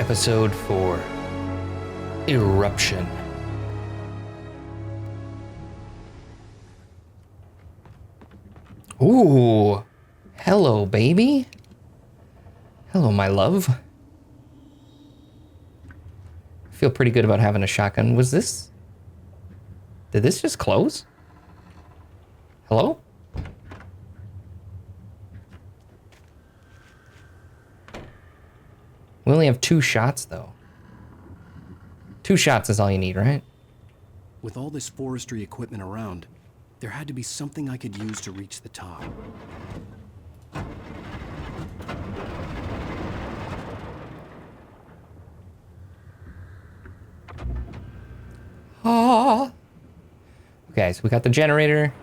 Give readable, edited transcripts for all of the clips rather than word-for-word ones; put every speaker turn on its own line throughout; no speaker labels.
episode for Eruption. Ooh, hello, baby. Hello, my love. I feel pretty good about having a shotgun. Did this just close? Hello? We only have 2 shots, though. 2 shots is all you need, right?
With all this forestry equipment around, there had to be something I could use to reach the top.
Ah. Okay, so we got the generator.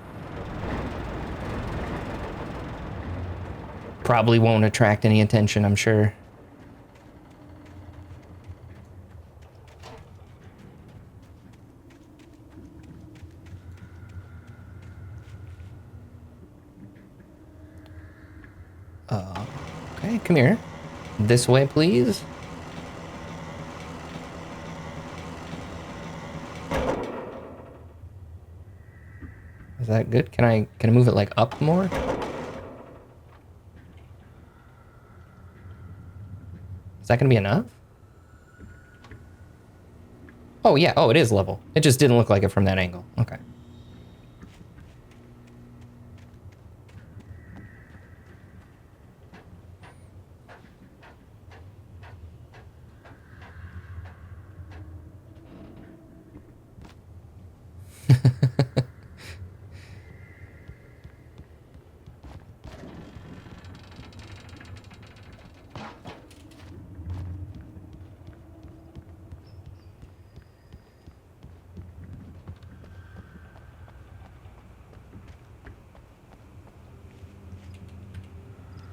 Probably won't attract any attention, I'm sure. Okay, come here. This way, please. Is that good? Can I move it like up more? Is that gonna be enough? Oh yeah, oh it is level. It just didn't look like it from that angle. Okay.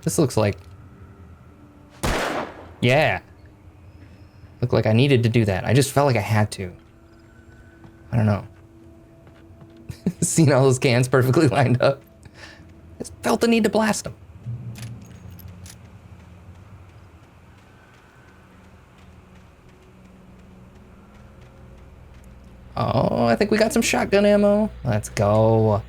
This looks like... Yeah. Looked like I needed to do that. I just felt like I had to. I don't know. Seeing all those cans perfectly lined up. Just felt the need to blast them. Oh, I think we got some shotgun ammo. Let's go.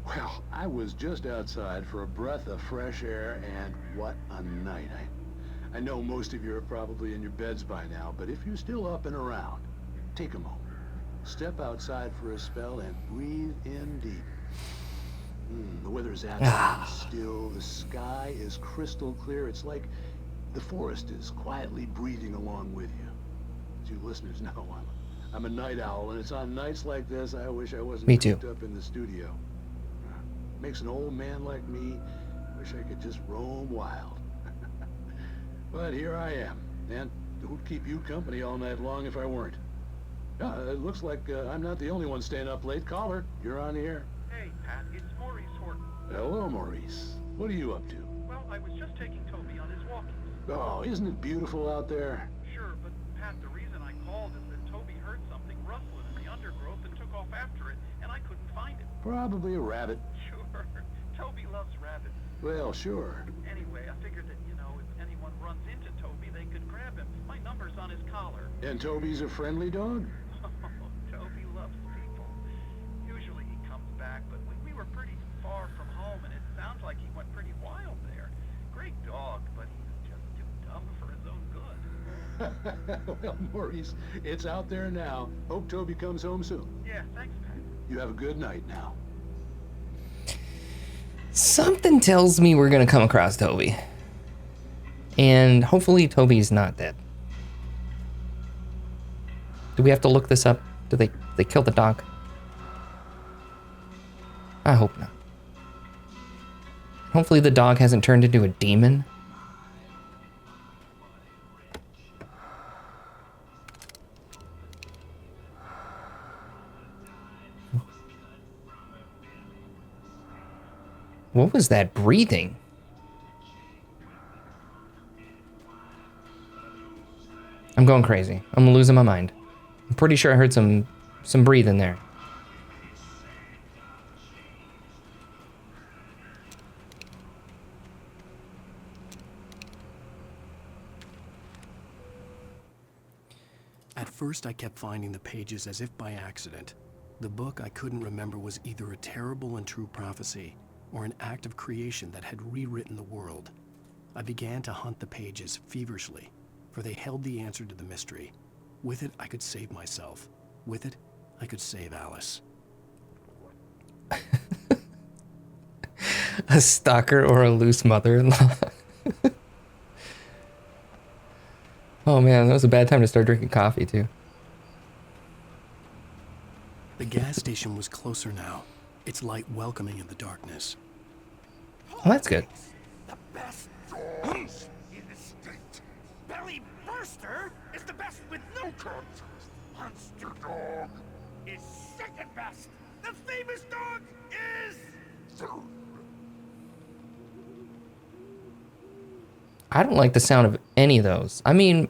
Well, I was just outside for a breath of fresh air, and what a night. I know most of you are probably in your beds by now, but if you're still up and around, take a moment. Step outside for a spell and breathe in deep. The weather is absolutely still. The sky is crystal clear. It's like the forest is quietly breathing along with you. As you listeners know, I'm a night owl, and it's on nights like this I wish I wasn't cooped up in the studio. Makes an old man like me wish I could just roam wild. But here I am, and who'd keep you company all night long if I weren't? It looks like I'm not the only one staying up late. Caller, you're on the air.
Hey, Pat, it's Maurice Horton.
Hello, Maurice. What are you up to?
Well, I was just taking Toby on his walkies.
Oh, isn't it beautiful out there?
Sure, but Pat, the reason I called is that Toby heard something rustling in the undergrowth and took off after it, and I couldn't find it.
Probably a rabbit.
Sure, Toby loves rabbits.
Well, sure.
Anyway, I figured that, if anyone runs into Toby, they could grab him. My number's on his collar.
And Toby's a friendly dog?
Toby loves people. Usually he comes back, but we were pretty far from home, and it sounds like he went pretty wild there. Great dog, but he's just too dumb for his own good.
Well, Maurice, it's out there now. Hope Toby comes home soon.
Yeah, thanks, Pat.
You have a good night now.
Something tells me we're gonna come across Toby. And hopefully Toby's not dead. Do we have to look this up? Do they kill the dog? I hope not. Hopefully the dog hasn't turned into a demon. What was that breathing? I'm going crazy. I'm losing my mind. I'm pretty sure I heard some breathing there.
At first, I kept finding the pages as if by accident. The book I couldn't remember was either a terrible and true prophecy or an act of creation that had rewritten the world. I began to hunt the pages feverishly, for they held the answer to the mystery. With it, I could save myself. With it, I could save Alice.
A stalker or a loose mother-in-law. Oh man, that was a bad time to start drinking coffee too.
The gas station was closer now, its light welcoming in the darkness.
Oh, that's good.
The best dogs in the state. Belly Burster is the best with no contest. Monster Dog is second best. The famous dog is third.
I don't like the sound of any of those. I mean,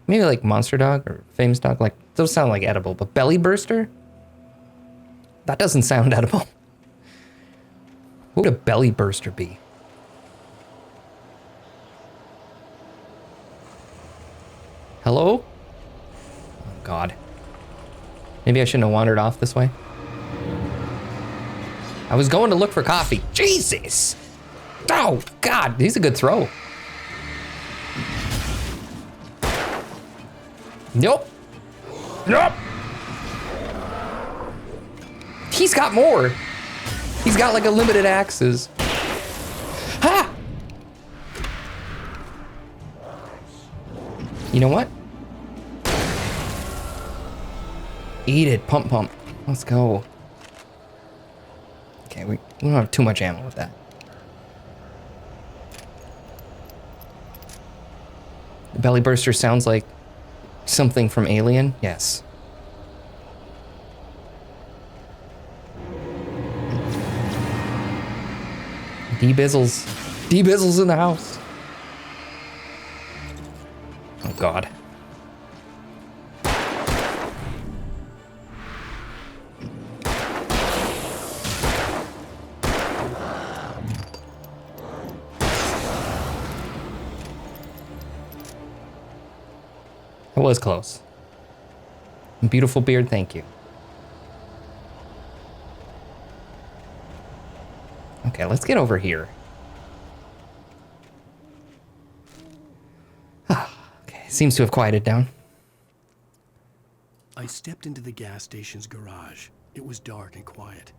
maybe like Monster Dog or Famous Dog, like those sound like edible, but Belly Burster? That doesn't sound edible. What would a Belly Burster be? Hello? Oh God. Maybe I shouldn't have wandered off this way. I was going to look for coffee. Jesus! Oh God, he's a good throw. Nope. Nope. He's got more. He's got like a limited axes. Ha! You know what? Eat it, pump pump. Let's go. Okay, we don't have too much ammo with that. The belly burster sounds like something from Alien. Yes. D-Bizzles. D-Bizzles in the house. Oh God. That was close. Beautiful beard, thank you. Okay, let's get over here. Okay, seems to have quieted down.
I stepped into the gas station's garage. It was dark and quiet.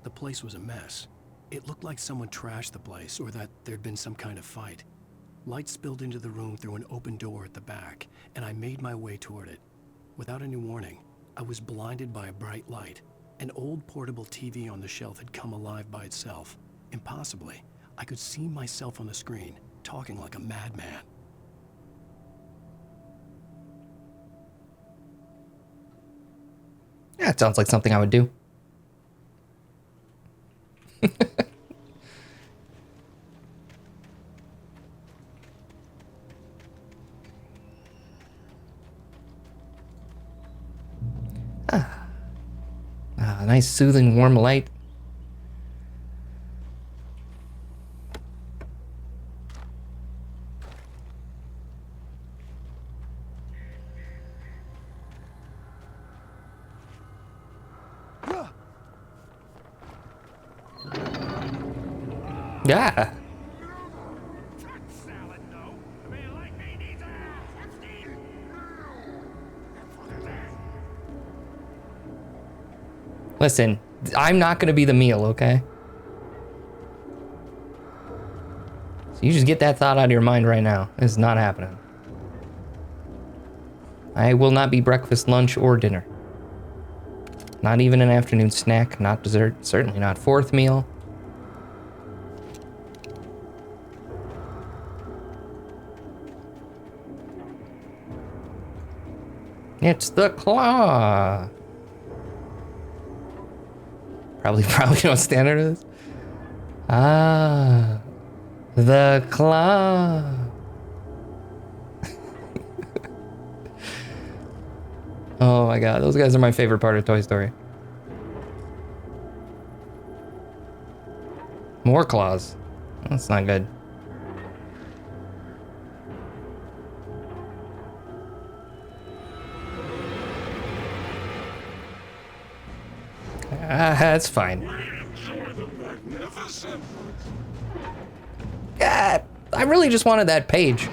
The place was a mess. It looked like someone trashed the place or that there'd been some kind of fight. Light spilled into the room through an open door at the back, and I made my way toward it. Without any warning, I was blinded by a bright light. An old portable TV on the shelf had come alive by itself. Impossibly, I could see myself on the screen, talking like a madman.
Yeah, it sounds like something I would do. Nice soothing warm light. Yeah. Listen, I'm not gonna be the meal, okay? So you just get that thought out of your mind right now. It's not happening. I will not be breakfast, lunch, or dinner. Not even an afternoon snack, not dessert, certainly not fourth meal. It's the claw. Probably you know what standard is? Ah, the claw. Oh my God, those guys are my favorite part of Toy Story. More claws. That's not good. That's fine. Yeah, I really just wanted that page.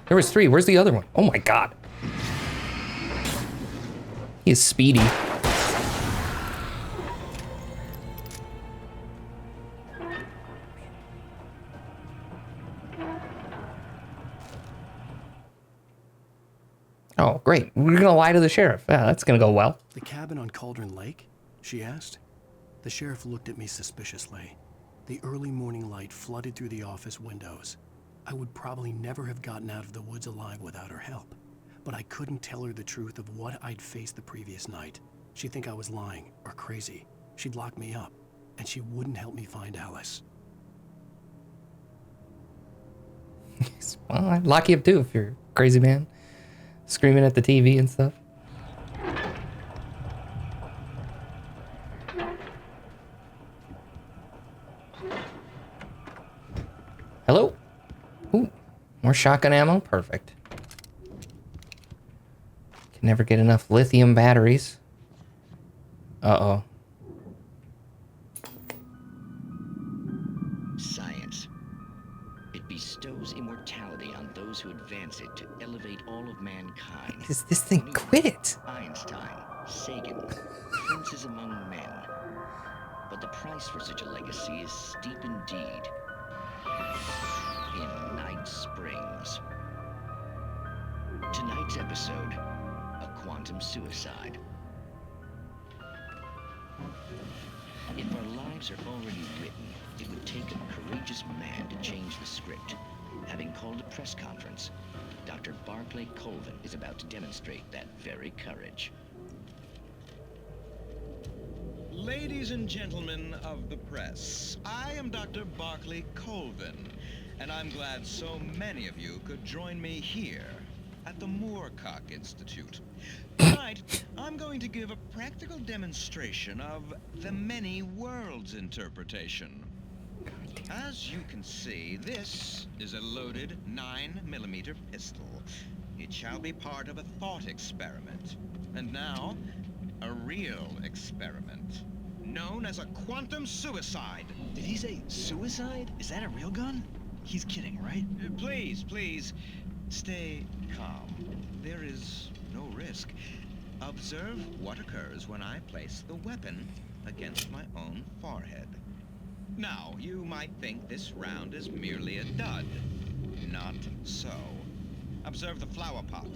There was 3. Where's the other one? Oh my god. He is speedy. Oh, great. We're gonna lie to the sheriff. Yeah, that's gonna go well.
The cabin on Cauldron Lake? She asked. The sheriff looked at me suspiciously. The early morning light flooded through the office windows. I would probably never have gotten out of the woods alive without her help. But I couldn't tell her the truth of what I'd faced the previous night. She'd think I was lying or crazy. She'd lock me up, and she wouldn't help me find Alice.
Well, I'd lock you up too if you're a crazy man. Screaming at the TV and stuff. Hello? Ooh, more shotgun ammo. Perfect. Can never get enough lithium batteries. Uh-oh.
Science. It bestows immortality on those who advance it to elevate all of mankind.
What is this thing? Quit it!
Einstein, Sagan, princes among men. But the price for such a legacy is steep indeed. In Night Springs. Tonight's episode, a quantum suicide. If our lives are already written, it would take a courageous man to change the script. Having called a press conference, Dr. Barclay Colvin is about to demonstrate that very courage.
Ladies and gentlemen of the press, I am Dr. Barclay Colvin, and I'm glad so many of you could join me here at the Moorcock Institute. Tonight, I'm going to give a practical demonstration of the many worlds interpretation. As you can see, this is a loaded 9mm pistol. It shall be part of a thought experiment. And now, a real experiment, known as a quantum suicide.
Did he say suicide? Is that a real gun? He's kidding, right?
Please, stay calm. There is no risk. Observe what occurs when I place the weapon against my own forehead. Now, you might think this round is merely a dud. Not so. Observe the flower pot.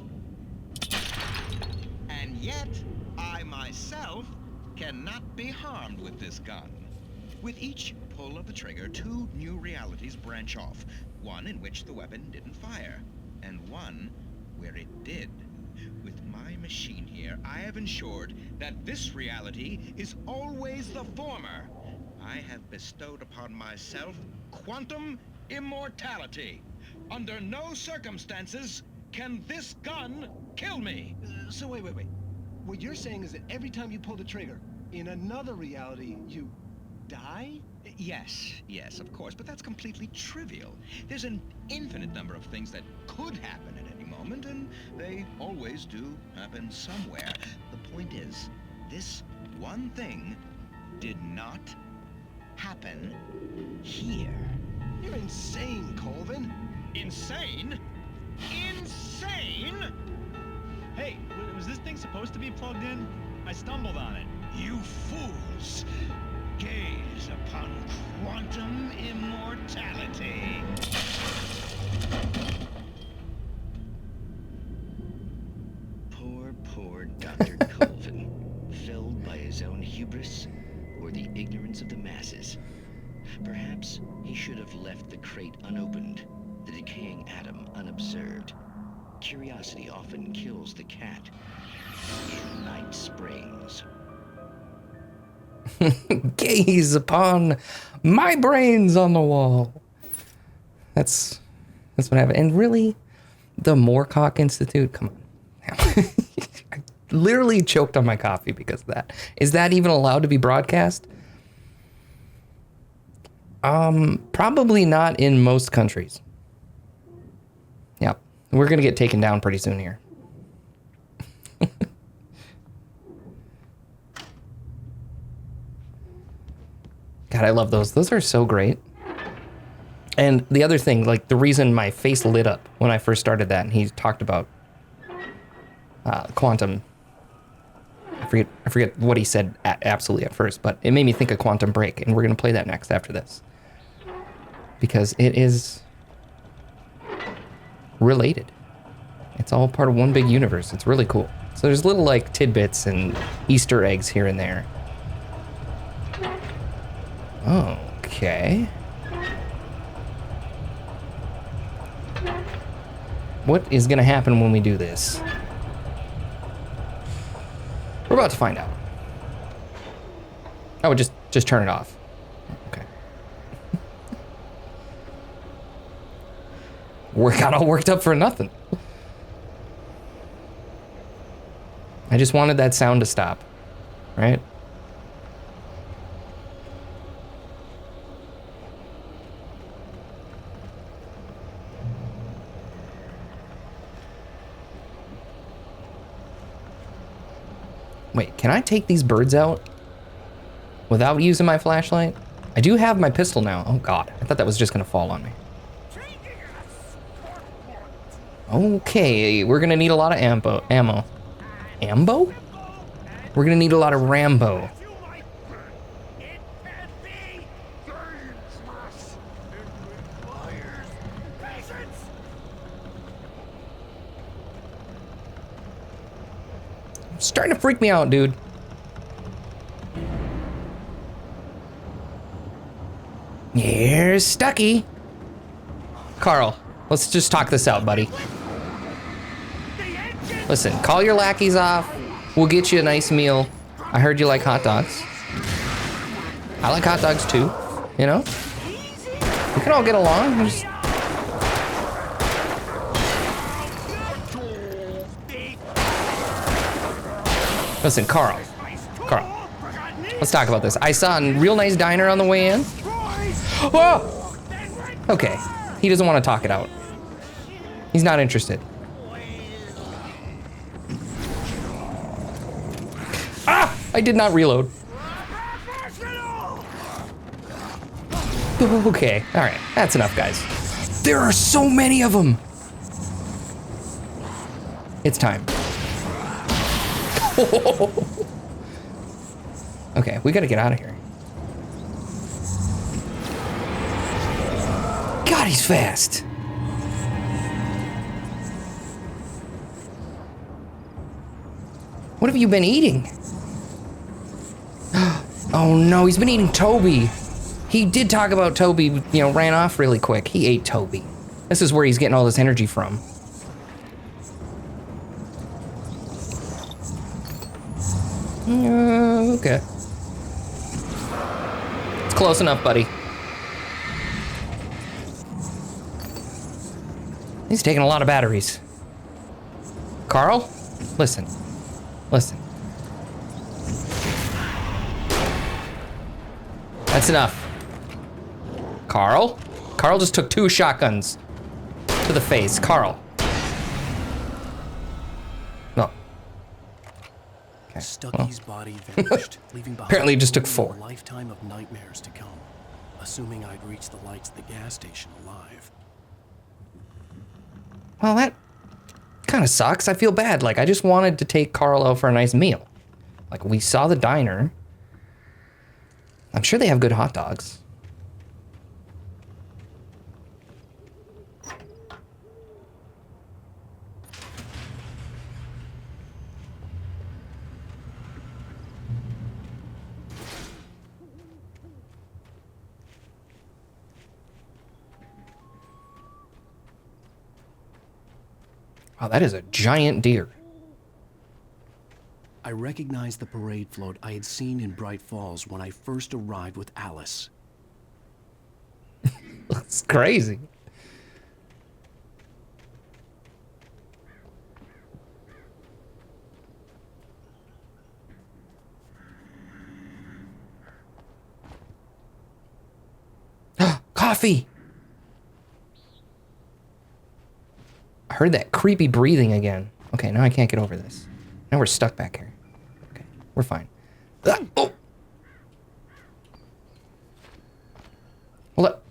And yet, I myself cannot be harmed with this gun. With each pull of the trigger, 2 new realities branch off. One in which the weapon didn't fire, and one where it did. With my machine here, I have ensured that this reality is always the former. I have bestowed upon myself quantum immortality. Under no circumstances can this gun kill me.
So wait. What you're saying is that every time you pull the trigger, in another reality, you die?
Yes, of course, but that's completely trivial. There's an infinite number of things that could happen at any moment, and they always do happen somewhere. The point is, this one thing did not happen here.
You're insane, Colvin.
Insane? Insane?
Hey, was this thing supposed to be plugged in? I stumbled on it.
You fools! Gaze upon quantum immortality.
Poor Dr. Colvin, felled by his own hubris or the ignorance of the masses. Perhaps he should have left the crate unopened, the decaying atom unobserved. Curiosity often kills the cat. In Night Springs.
Gaze upon my brains on the wall. That's what happened. And really, the Moorcock Institute, come on. I literally choked on my coffee because of that. Is that even allowed to be broadcast? Probably not in most countries. We're gonna get taken down pretty soon here. God, I love those. Those are so great. And the other thing, like the reason my face lit up when I first started that, and he talked about quantum. I forget what he said absolutely at first, but it made me think of Quantum Break, and we're gonna play that next after this because it is related. It's all part of one big universe. It's really cool. So there's little like tidbits and Easter eggs here and there. Okay. What is gonna happen when we do this? We're about to find out. Oh, just turn it off. Okay. Got all worked up for nothing. I just wanted that sound to stop, right? Wait, can I take these birds out without using my flashlight? I do have my pistol now. Oh God, I thought that was just gonna fall on me. Okay, we're gonna need a lot of ammo. Ambo? We're gonna need a lot of Rambo. Starting to freak me out, dude. Here's Stucky. Carl, let's just talk this out, buddy. Listen, call your lackeys off. We'll get you a nice meal. I heard you like hot dogs. I like hot dogs too, you know? We can all get along. Just... Listen, Carl, let's talk about this. I saw a real nice diner on the way in. Whoa! Okay, he doesn't want to talk it out. He's not interested. Ah! I did not reload. Okay, all right, that's enough, guys. There are so many of them. It's time. Okay, we gotta get out of here. God, he's fast. What have you been eating? Oh no, he's been eating Toby. He did talk about Toby, you know, ran off really quick. He ate Toby. This is where he's getting all this energy from. Okay. It's close enough, buddy. He's taking a lot of batteries. Carl, listen. Listen. That's enough. Carl? Carl just took 2 shotguns to the face. Carl. No. Okay.
Stucky's body vanished, leaving behind
Apparently it just took
only
4.
a lifetime of nightmares to come, assuming I'd reached the lights at the gas station alive.
Well, that kind of sucks. I feel bad. Like, I just wanted to take Carl out for a nice meal. Like, we saw the diner. I'm sure they have good hot dogs. Wow, that is a giant deer.
I recognized the parade float I had seen in Bright Falls when I first arrived with Alice.
That's crazy. Coffee! I heard that creepy breathing again. Okay, now I can't get over this. Now we're stuck back here. Okay, we're fine. Ah, oh! Hold up.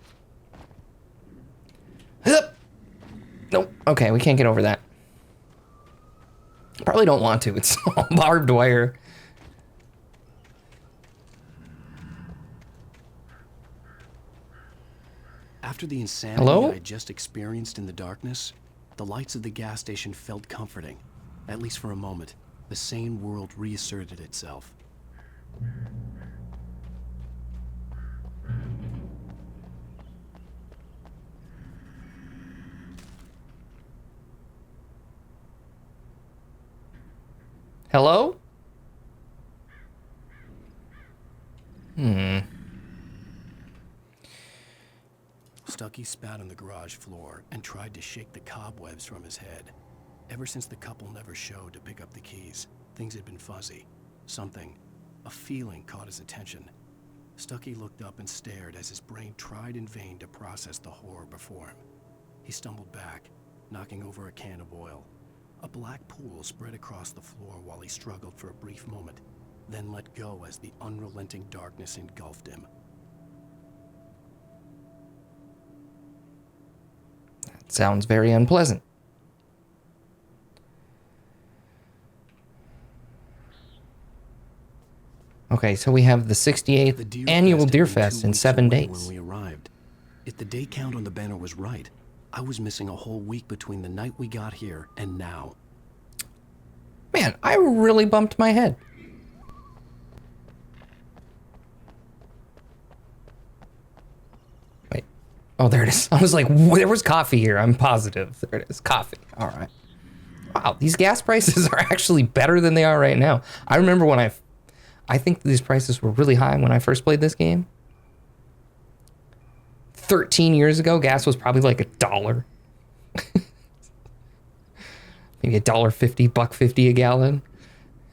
Hup. Nope. Okay, we can't get over that. Probably don't want to. It's all barbed wire.
After the insanity
Hello?
I had just experienced in the darkness, the lights of the gas station felt comforting. At least for a moment, the sane world reasserted itself.
Hello?
Stucky spat on the garage floor and tried to shake the cobwebs from his head. Ever since the couple never showed to pick up the keys, things had been fuzzy. Something, a feeling caught his attention. Stucky looked up and stared as his brain tried in vain to process the horror before him. He stumbled back, knocking over a can of oil. A black pool spread across the floor while he struggled for a brief moment, then let go as the unrelenting darkness engulfed him.
That sounds very unpleasant. Okay, so we have the 68th annual Deer Fest in 7 days.
When we arrived, if the day count on the banner was right, I was missing a whole week between the night we got here and now.
Man, I really bumped my head. Wait. Oh, there it is. I was like, there was coffee here. I'm positive. There it is. Coffee. All right. Wow, these gas prices are actually better than they are right now. I remember when I think these prices were really high when I first played this game. 13 years ago, gas was probably like $1. Maybe $1.50, $1.50 a gallon.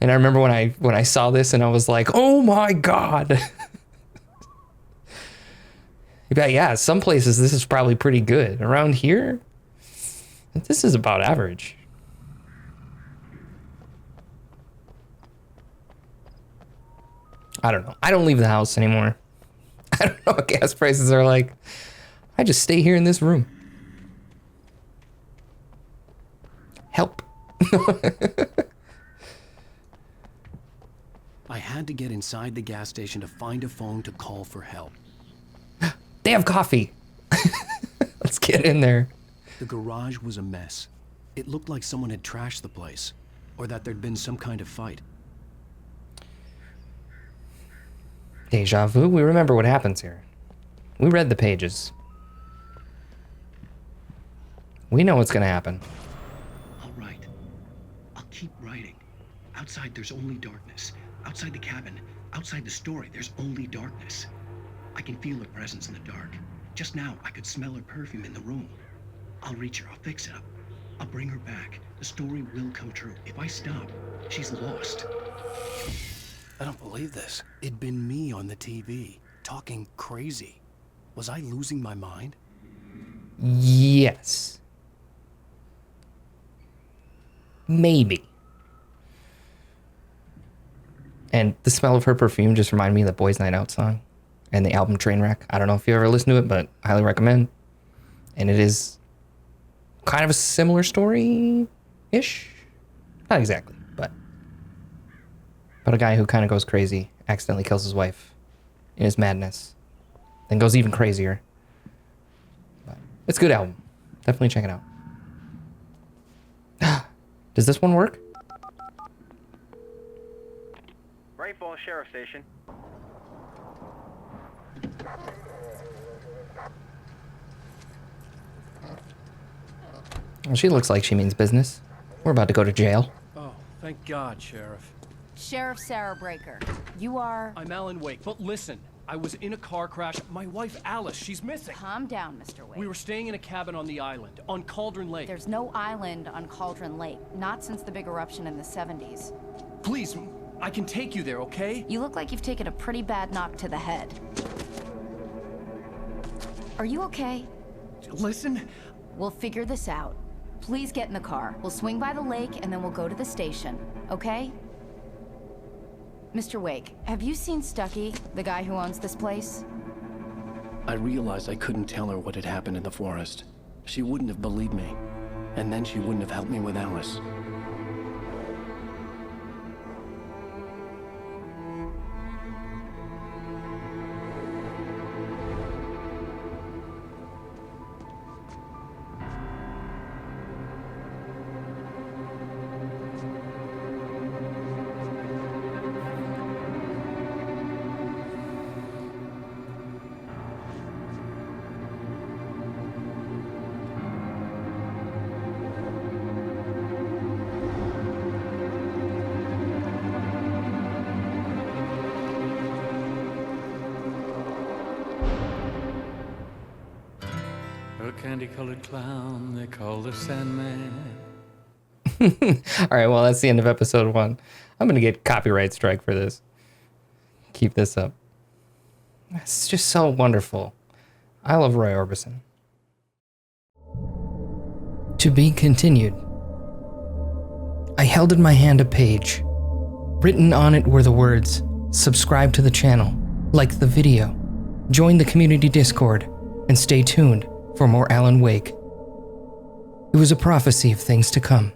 And I remember when I saw this and I was like, oh my God. But yeah, some places this is probably pretty good. Around here, this is about average. I don't know. I don't leave the house anymore. I don't know what gas prices are like. I just stay here in this room. Help.
I had to get inside the gas station to find a phone to call for help.
They have coffee. Let's get in there.
The garage was a mess. It looked like someone had trashed the place, or that there'd been some kind of fight.
Deja vu. We remember what happens here. We read the pages. We know what's gonna happen.
All right. I'll keep writing. Outside, there's only darkness. Outside the cabin, outside the story, there's only darkness. I can feel her presence in the dark. Just now, I could smell her perfume in the room. I'll reach her. I'll fix it up. I'll bring her back. The story will come true. If I stop, she's lost.
I don't believe this. It'd been me on the TV, talking crazy. Was I losing my mind?
Yes. Maybe. And the smell of her perfume just reminded me of the Boys Night Out song and the album Trainwreck. I don't know if you ever listened to it, but I highly recommend. And it is kind of a similar story-ish. Not exactly, but a guy who kind of goes crazy, accidentally kills his wife in his madness, then goes even crazier. But it's a good album. Definitely check it out. Does this one work?
Great Falls Sheriff Station.
Well, she looks like she means business. We're about to go to jail.
Oh, thank God, Sheriff.
Sheriff Sarah Breaker, you are...
I'm Alan Wake, but listen, I was in a car crash. My wife, Alice, she's missing.
Calm down, Mr. Wake.
We were staying in a cabin on the island, on Cauldron Lake.
There's no island on Cauldron Lake, not since the big eruption in the 70s.
Please, I can take you there, okay?
You look like you've taken a pretty bad knock to the head. Are you okay?
Listen.
We'll figure this out. Please get in the car. We'll swing by the lake and then we'll go to the station, okay? Mr. Wake, have you seen Stucky, the guy who owns this place?
I realized I couldn't tell her what had happened in the forest. She wouldn't have believed me. And then she wouldn't have helped me with Alice.
A candy-colored clown they call the Sandman.
All right, well, that's the end of episode 1. I'm going to get copyright strike for this. Keep this up. It's just so wonderful. I love Roy Orbison. To be continued. I held in my hand a page. Written on it were the words, subscribe to the channel, like the video, join the community Discord, and stay tuned for more Alan Wake. It was a prophecy of things to come.